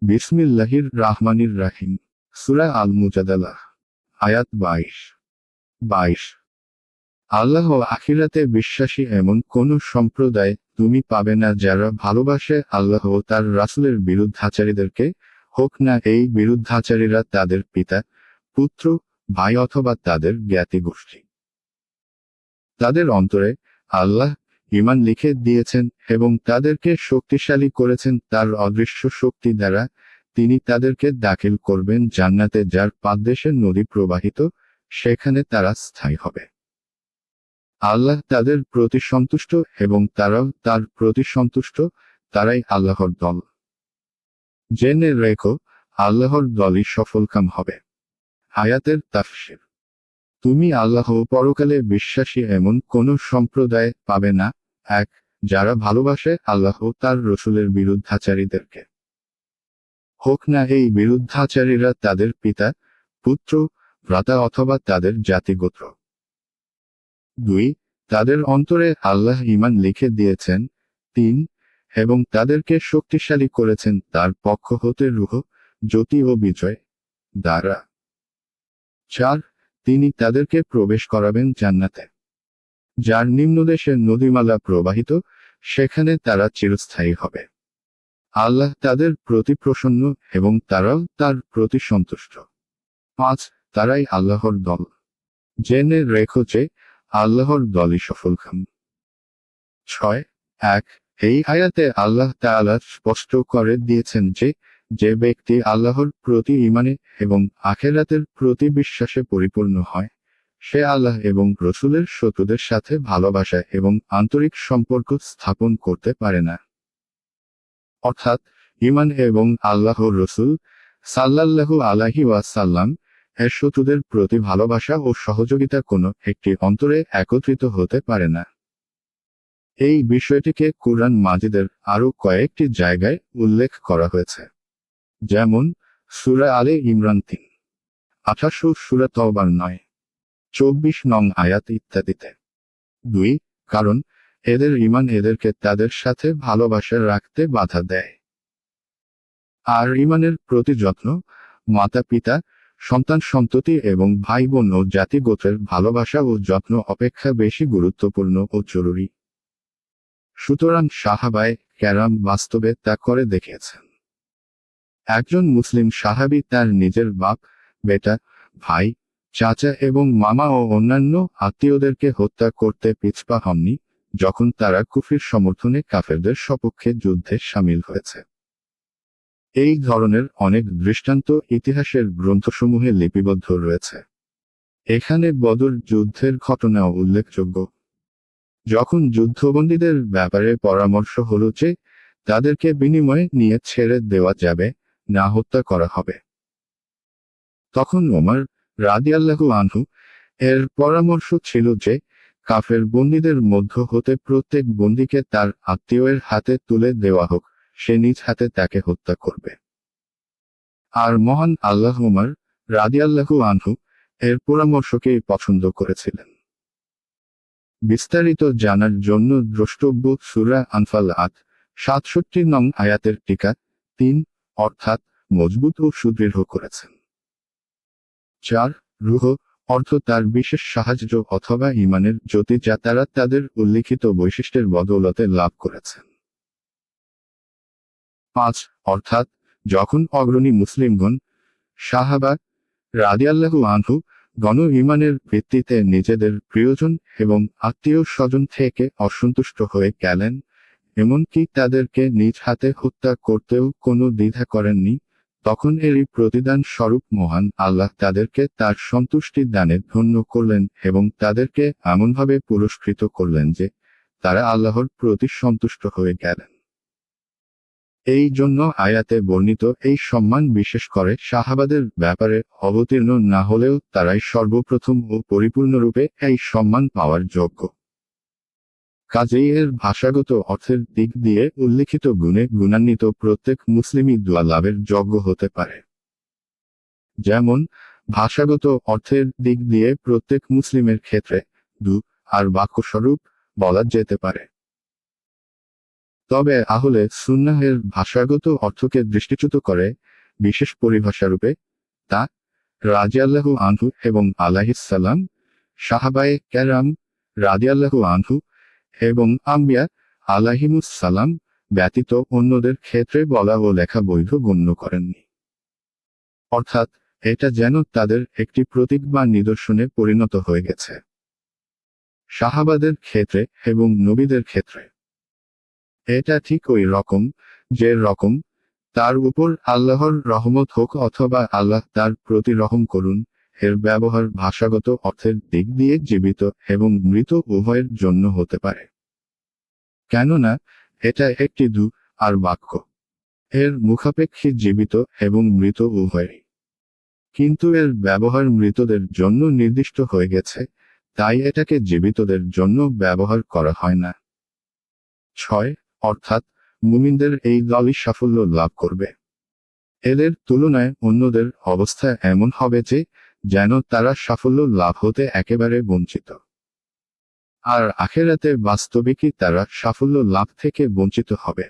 বিসমিল্লাহির রাহমানির রাহিম। সূরা আল মুজাদালাহ। আয়াত 22। আল্লাহ ও আখিরাতে বিশ্বাসী এমন কোন সম্প্রদায় তুমি পাবে না যারা ভালোবাসে আল্লাহ ও তার রাসূলের বিরুদ্ধাচারীদেরকে, হোক না এই বিরুদ্ধাচারীরা তাদের পিতা, পুত্র, ভাই অথবা তাদের জ্ঞাতি গোষ্ঠী। তাদের অন্তরে আল্লাহ ঈমান লিখে দিয়েছেন এবং তাদেরকে শক্তিশালী করেছেন তার অদৃশ্য শক্তি দ্বারা। তিনি তাদেরকে দাখিল করবেন জান্নাতে যার পাদদেশে নদী প্রবাহিত, সেখানে তারা স্থায়ী হবে। আল্লাহ তাদের প্রতি সন্তুষ্ট এবং তারাও তার প্রতি সন্তুষ্ট, তারাই আল্লাহর দল। জেনে রেখো, আল্লাহর দলই সফলকাম হবে। আয়াতের তাফসীর। তুমি আল্লাহ ও পরকালে বিশ্বাসী এমন কোন সম্প্রদায় পাবে না, এক, যারা ভালোবাসে আল্লাহ ও তার রসূলের বিরুদ্ধাচারীদেরকে, হোক না এই বিরুদ্ধাচারীরা তাদের পিতা, পুত্র, ভ্রাতা অথবা তাদের জাতিগোত্র। 2, তাদের অন্তরে আল্লাহ ঈমান লিখে দিয়েছেন। 3, এবং তাদেরকে শক্তিশালী করেছেন তার পক্ষ হতে রূহ, জ্যোতি ও বিজয় দ্বারা। 4, তিনি তাদেরকে প্রবেশ করাবেন জান্নাতে, যার নিম্নদেশে নদীমালা প্রবাহিত, সেখানে তারা চিরস্থায়ী হবে। আল্লাহ তাদের প্রতি প্রসন্ন এবং তারাও তার প্রতি সন্তুষ্ট। 5, তারাই আল্লাহর দল। জেনে রেখো যে, আল্লাহর দলই সফলকাম। 6.1 এই আয়াতে আল্লাহ তাআলা স্পষ্ট করে দিয়েছেন যে, যে ব্যক্তি আল্লাহর প্রতি ঈমানে এবং আখিরাতের প্রতি বিশ্বাসে পরিপূর্ণ হয়, সে আল্লাহ এবং রসূলের শত্রুদের সাথে ভালোবাসা এবং আন্তরিক সম্পর্ক স্থাপন করতে পারে না। অর্থাৎ ঈমান এবং আল্লাহর রসূল সাল্লাল্লাহু আলাইহি ওয়াসাল্লাম এর শত্রুদের প্রতি ভালোবাসা ও সহযোগিতা কোনো একটি অন্তরে একত্রিত হতে পারে না। এই বিষয়টিকে কুরআন মাজিদের আরও কয়েকটি জায়গায় উল্লেখ করা হয়েছে, যেমন সূরা আলে ইমরান 3, সূরা তওবার 9, 24 নং আয়াত ইত্যাদিতে। 2, কারণ এদের ঈমান এদেরকে তাদের সাথে ভালোবাসা রাখতে বাধা দেয়। আর ঈমানের প্রতি যত্ন, মাতা পিতা, সন্তান সন্ততি এবং ভাই বোন ও জাতিগোত্রের ভালোবাসা ও যত্ন অপেক্ষা বেশি গুরুত্বপূর্ণ ও জরুরি। সুতরাং সাহাবায়ে কেরাম বাস্তবে তা করে দেখিয়েছেন। একজন মুসলিম সাহাবী তার নিজের বাপ, বেটা, ভাই, চাচা এবং মামা ও অন্যান্য আত্মীয়দেরকে হত্যা করতে পিছপা হননি, যখন তারা কুফরির সমর্থনে কাফেরদের সপক্ষে যুদ্ধে শামিল হয়েছে। এই ধরনের অনেক দৃষ্টান্ত ইতিহাসের গ্রন্থসমূহে লিপিবদ্ধ রয়েছে। এখানে বদর যুদ্ধের ঘটনাও উল্লেখযোগ্য। যখন যুদ্ধবন্দীদের ব্যাপারে পরামর্শ হলো যে, তাদেরকে বিনিময়ে নিয়ে ছেড়ে দেওয়া যাবে, না হত্যা করা হবে, তখন ওমর রাদিয়াল্লাহু আনহু এর পরামর্শ ছিল যে, কাফের বন্দীদের মধ্য হতে প্রত্যেক বন্দীকে তার আত্মীয়ের হাতে তুলে দেওয়া হোক, সে নিজ হাতে তাকে হত্যা করবে। আর মহান আল্লাহ ওমর রাদিয়াল্লাহু আনহু এর পরামর্শকেই পছন্দ করেছিলেন। বিস্তারিত জানার জন্য দ্রষ্টব্য সূরা আনফাল 67 নং আয়াতের টিকা 3, অর্থাৎ মজবুত ও সুদৃঢ় করেছেন। 4, রূহ অর্থ তার বিশেষ সাহায্য অথবা ঈমানের জ্যোতি যা তারা তাদের উল্লিখিত বৈশিষ্ট্যের বদৌলতে লাভ করেছেন। 5, অর্থাৎ যখন অগ্রণী মুসলিমগণ, সাহাবা রাদিয়াল্লাহু আনহু গণ ঈমানের ভিত্তিতে নিজেদের প্রিয়জন এবং আত্মীয় স্বজন থেকে অসন্তুষ্ট হয়ে গেলেন, এমনকি তাদেরকে নিজ হাতে হত্যা করতেও কোনো দ্বিধা করেননি, তখন এরই প্রতিদান স্বরূপ মহান আল্লাহ তাদেরকে তার সন্তুষ্টি দানে ধন্য করলেন এবং তাদেরকে এমনভাবে পুরস্কৃত করলেন যে, তারা আল্লাহর প্রতি সন্তুষ্ট হয়ে গেলেন। এই জন্য আয়াতে বর্ণিত এই সম্মান বিশেষ করে সাহাবাদের ব্যাপারে অবতীর্ণ না হলেও তারাই সর্বপ্রথম ও পরিপূর্ণরূপে এই সম্মান পাওয়ার যোগ্য। কাজেই এর ভাষাগত অর্থের দিক দিয়ে উল্লিখিত গুণে গুণান্বিত প্রত্যেক মুসলিমই দোয়া লাভের যোগ্য হতে পারে। যেমন, ভাষাগত অর্থের দিক দিয়ে প্রত্যেক মুসলিমের ক্ষেত্রে দু আর বাক্যস্বরূপ বলা যেতে পারে। তবে আহলে সুন্নাহের ভাষাগত অর্থকে দৃষ্টিচ্যুত করে বিশেষ পরিভাষারূপে তা রাদিয়াল্লাহু আনহু এবং আলাইহিসসালাম, সাহাবায়ে কেরাম রাদিয়াল্লাহু আনহু এবং আম্বিয়া আলাইহিমুসসালাম ব্যতীত অন্যদের ক্ষেত্রে বলা ও লেখা বৈধ গণ্য করেননি। অর্থাৎ এটা যেন তাদের একটি প্রতীক বা নিদর্শনে পরিণত হয়ে গেছে সাহাবাদের ক্ষেত্রে এবং নবীদের ক্ষেত্রে। এটা ঠিক ওই রকম যে রকম তার উপর আল্লাহর রহমত হোক অথবা আল্লাহ তার প্রতি রহম করুন এর ব্যবহার ভাষাগত অর্থের দিক দিয়ে জীবিত এবং মৃত উভয়ের জন্য হতে পারে, কেননা এটা একটি আর বাক্য, এর মুখাপেক্ষী জীবিত এবং মৃত উভয়ই। কিন্তু এর ব্যবহার মৃতদের জন্য নির্দিষ্ট হয়ে গেছে, তাই এটাকে জীবিতদের জন্য ব্যবহার করা হয় না। 6 অর্থাৎ মুমিনদের এই দলই সাফল্য লাভ করবে। এদের তুলনায় অন্যদের অবস্থা এমন হবে যে যেন তারা সাফল্য লাভ হতে একেবারে বঞ্চিত। আর আখেরাতে বাস্তবিকই তারা সাফল্য লাভ থেকে বঞ্চিত হবে।